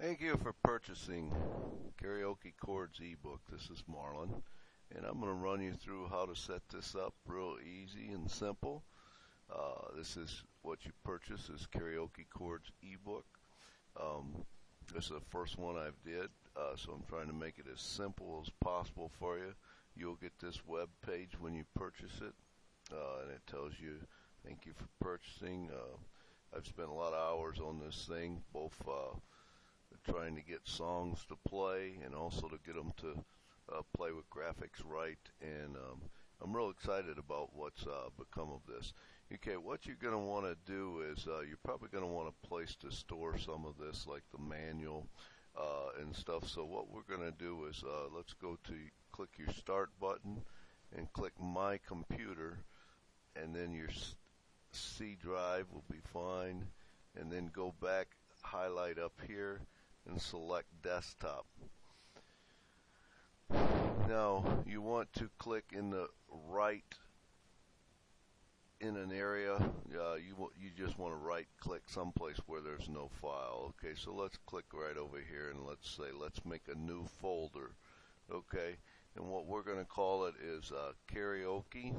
Thank you for purchasing KaraokeChords ebook. This is Marlon, and I'm going to run you through how to set this up real easy and simple. This is what you purchase is KaraokeChords ebook. This is the first one I've did, so I'm trying to make it as simple as possible for you. You'll get this web page when you purchase it, and it tells you thank you for purchasing. I've spent a lot of hours on this thing, both trying to get songs to play and also to get them to play with graphics right, and I'm real excited about what's become of this. Okay, what you're going to want to do is you're probably going to want a place to store some of this, like the manual and stuff. So what we're going to do is let's go to click your start button and click my computer, and then your C drive will be fine, and then go back, highlight up here and select desktop. Now you want to click in the right in an area. You just want to right click someplace where there's no file. Okay, so let's click right over here and let's make a new folder. Okay, and what we're going to call it is KaraokeChords,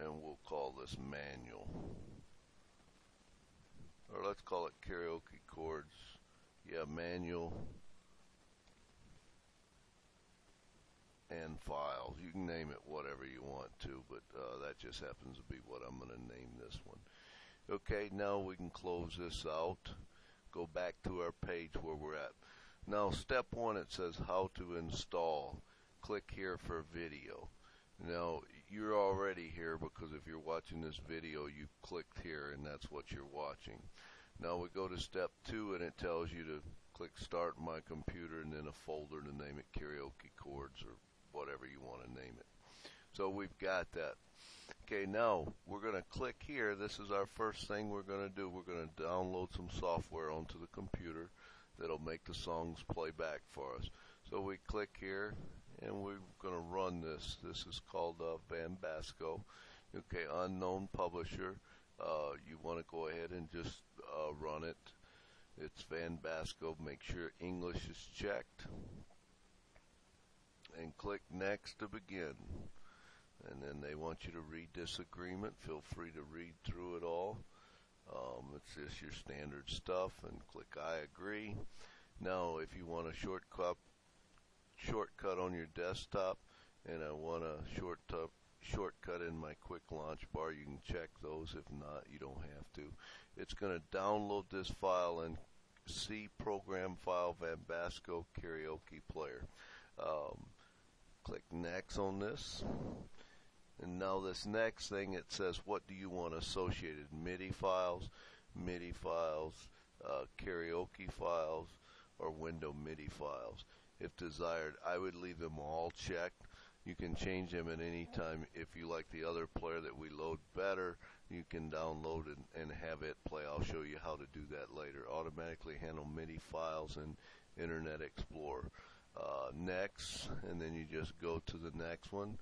and we'll call this manual. Or let's call it KaraokeChords. Yeah, manual and files. You can name it whatever you want to, but that just happens to be what I'm going to name this one. Okay, now we can close this out. Go back to our page where we're at. Now, step one, it says how to install. Click here for video. Now, you're already here because if you're watching this video, you clicked here and that's what you're watching. Now we go to step two, and it tells you to click start my computer and then a folder to name it KaraokeChords or whatever you want to name it. So we've got that. Okay, now we're going to click here. This is our first thing we're going to do. We're going to download some software onto the computer that'll make the songs play back for us. So we click here, and we're going to run this. This is called Van Basco. Okay, unknown publisher. You want to go ahead and just run it. It's Van Basco. Make sure English is checked, and click next to begin. And then they want you to read this agreement. Feel free to read through it all. It's just your standard stuff, and click I agree. Now, if you want a shortcut on your desktop, and I want a shortcut in my quick launch bar, you can check those. If not, you don't have to. It's going to download this file and C program file Van Basco karaoke player. Click next on this, and now this next thing, it says what do you want associated: MIDI files, karaoke files, or window MIDI files. If desired, I would leave them all checked. You can change them at any time. If you like the other player that we load better, you can download it and have it play. I'll show you how to do that later. Automatically handle MIDI files in Internet Explorer. Next, and then you just go to the next one,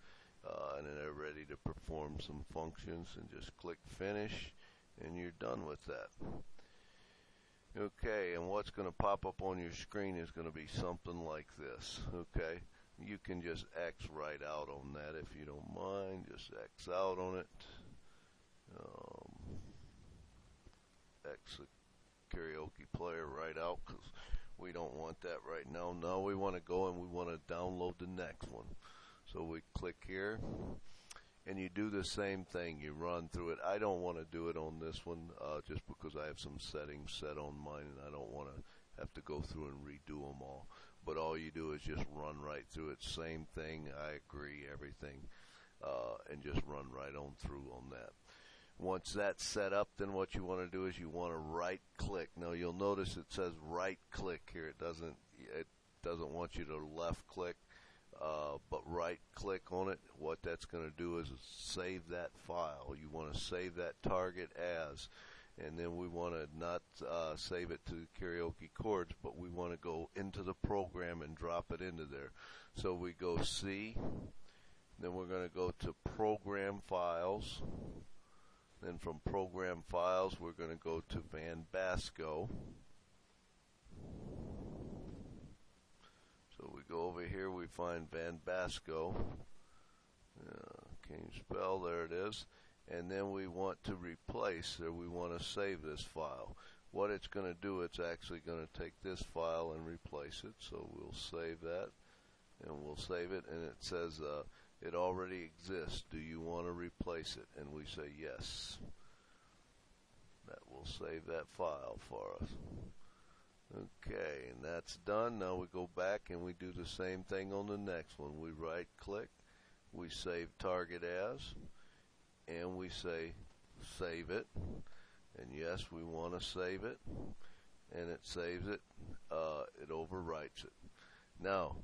and then they're ready to perform some functions, and just click finish, and you're done with that. Okay, and what's going to pop up on your screen is going to be something like this. Okay, you can just X right out on that if you don't mind. Just X out on it. X the karaoke player right out, because we don't want that right now. Now we want to go and we want to download the next one. So we click here, and you do the same thing. You run through it. I don't want to do it on this one just because I have some settings set on mine, and I don't want to have to go through and redo them all. But all you do is just run right through it. Same thing, I agree, everything, and just run right on through on that. Once that's set up, then what you want to do is you want to right click. Now you'll notice it says right click here. It doesn't want you to left click, but right click on it. What that's going to do is save that file. You want to save that target as, and then we want to not save it to KaraokeChords, but we want to go into the program and drop it into there. So we go C, then we're going to go to Program Files, Then from Program Files, we're going to go to Van Basco. So we go over here, we find Van Basco. Can you spell? There it is. And then we want to replace, or we want to save this file. What it's going to do, it's actually going to take this file and replace it. So we'll save that, and we'll save it, and it says it already exists. Do you want to replace it? And we say yes. That will save that file for us. Okay, and that's done. Now we go back and we do the same thing on the next one. We right click, we save target as, and we say save it. And yes, we want to save it, and it saves it. It overwrites it. Now,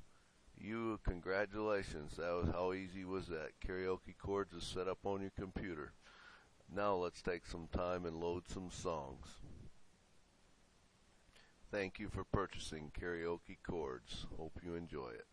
congratulations. That was how easy was that? KaraokeChords is set up on your computer. Now let's take some time and load some songs. Thank you for purchasing KaraokeChords. Hope you enjoy it.